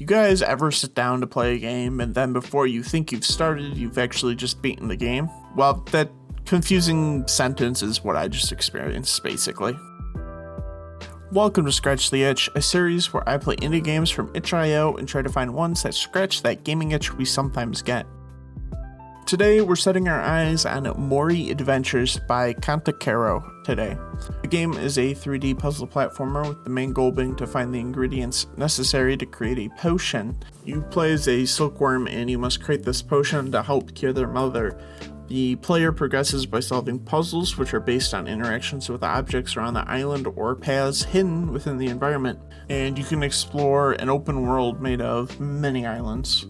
You guys ever sit down to play a game and then before you think you've started, you've actually just beaten the game? Well, that confusing sentence is what I just experienced, basically. Welcome to Scratch the Itch, a series where I play indie games from itch.io and try to find ones that scratch that gaming itch we sometimes get. Today we're setting our eyes on Mori Adventures by Kantakero today. The game is a 3D puzzle platformer with the main goal being to find the ingredients necessary to create a potion. You play as a silkworm and you must create this potion to help cure their mother. The player progresses by solving puzzles which are based on interactions with objects around the island or paths hidden within the environment, and you can explore an open world made of many islands.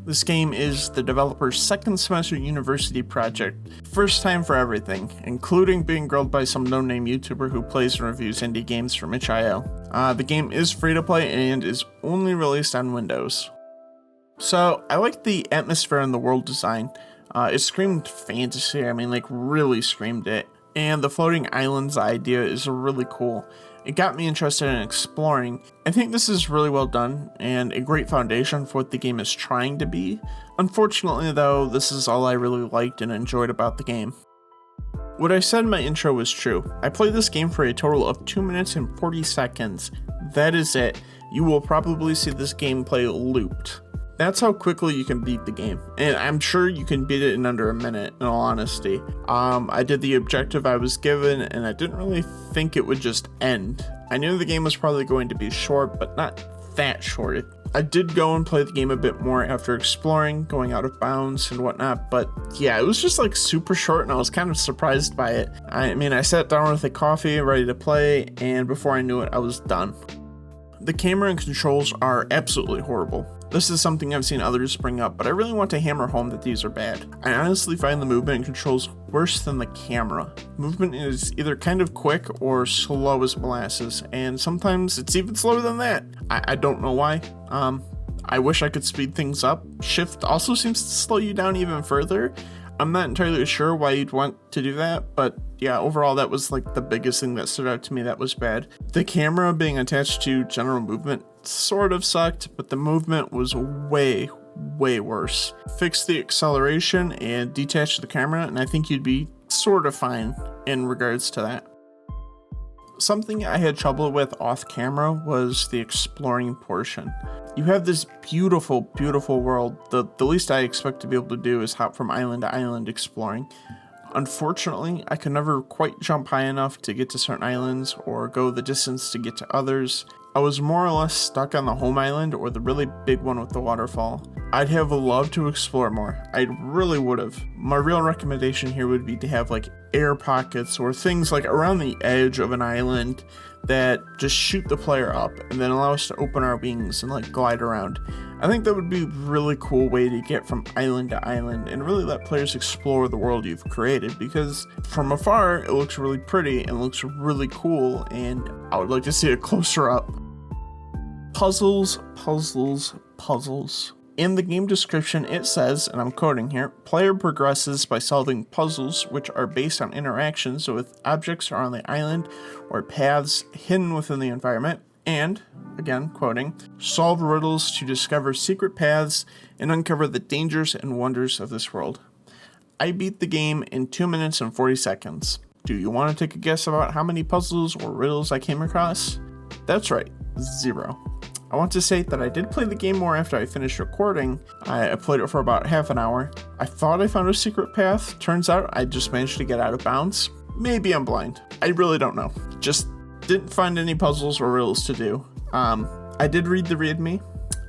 This game is the developer's second semester university project, first time for everything, including being grilled by some no-name YouTuber who plays and reviews indie games from itch.io. The game is free to play and is only released on Windows. So I like the atmosphere and the world design. It screamed fantasy, really screamed it. And the floating islands idea is really cool. It got me interested in exploring. I think this is really well done and a great foundation for what the game is trying to be. Unfortunately though, this is all I really liked and enjoyed about the game. What I said in my intro was true. I played this game for a total of 2 minutes and 40 seconds. That is it. You will probably see this gameplay looped. That's how quickly you can beat the game, and I'm sure you can beat it in under a minute, in all honesty. I did the objective I was given, and I didn't really think it would just end. I knew the game was probably going to be short, but not that short. I did go and play the game a bit more after exploring, going out of bounds and whatnot, but yeah, it was just like super short, and I was kind of surprised by it. I sat down with a coffee, ready to play, and before I knew it, I was done. The camera and controls are absolutely horrible. This is something I've seen others bring up, but I really want to hammer home that these are bad. I honestly find the movement and controls worse than the camera. Movement is either kind of quick or slow as molasses, and sometimes it's even slower than that. I don't know why. I wish I could speed things up. Shift also seems to slow you down even further. I'm not entirely sure why you'd want to do that, but yeah, overall that was like the biggest thing that stood out to me that was bad. The camera being attached to general movement sort of sucked, but the movement was way worse. Fix the acceleration and detach the camera, and I think you'd be sort of fine in regards to that. Something I had trouble with off camera was the exploring portion. You have this beautiful world. The least I expect to be able to do is hop from island to island exploring. Unfortunately, I could never quite jump high enough to get to certain islands or go the distance to get to others. I was more or less stuck on the home island or the really big one with the waterfall. I'd have loved to explore more. I really would have. My real recommendation here would be to have like air pockets or things like around the edge of an island that just shoot the player up and then allow us to open our wings and like glide around. I think that would be a really cool way to get from island to island and really let players explore the world you've created, because from afar it looks really pretty and looks really cool, and I would like to see it closer up. Puzzles. In the game description it says, and I'm quoting here, player progresses by solving puzzles which are based on interactions with objects around the island or paths hidden within the environment, and, again quoting, solve riddles to discover secret paths and uncover the dangers and wonders of this world. I beat the game in 2 minutes and 40 seconds. Do you want to take a guess about how many puzzles or riddles I came across? That's right, 0. I want to say that I did play the game more after I finished recording. I played it for about half an hour. I thought I found a secret path. Turns out I just managed to get out of bounds. Maybe I'm blind. I really don't know. Just didn't find any puzzles or riddles to do. I did read the README.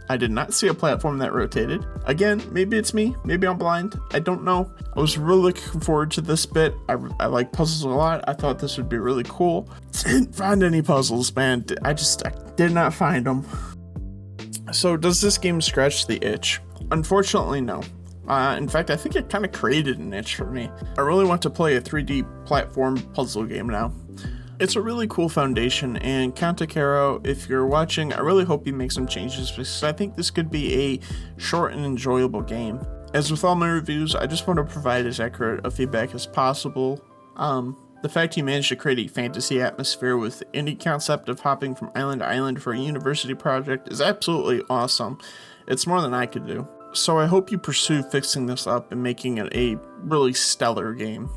I did not see a platform that rotated. Again, maybe it's me. Maybe I'm blind. I don't know. I was really looking forward to this bit. I like puzzles a lot. I thought this would be really cool. Didn't find any puzzles, man. I did not find them. So does this game scratch the itch? Unfortunately, no. In fact, I think it kind of created an itch for me. I really want to play a 3D platform puzzle game now. It's a really cool foundation, and Kantakero, if you're watching, I really hope you make some changes, because I think this could be a short and enjoyable game. As with all my reviews, I just want to provide as accurate a feedback as possible. The fact you managed to create a fantasy atmosphere with any concept of hopping from island to island for a university project is absolutely awesome. It's more than I could do. So I hope you pursue fixing this up and making it a really stellar game.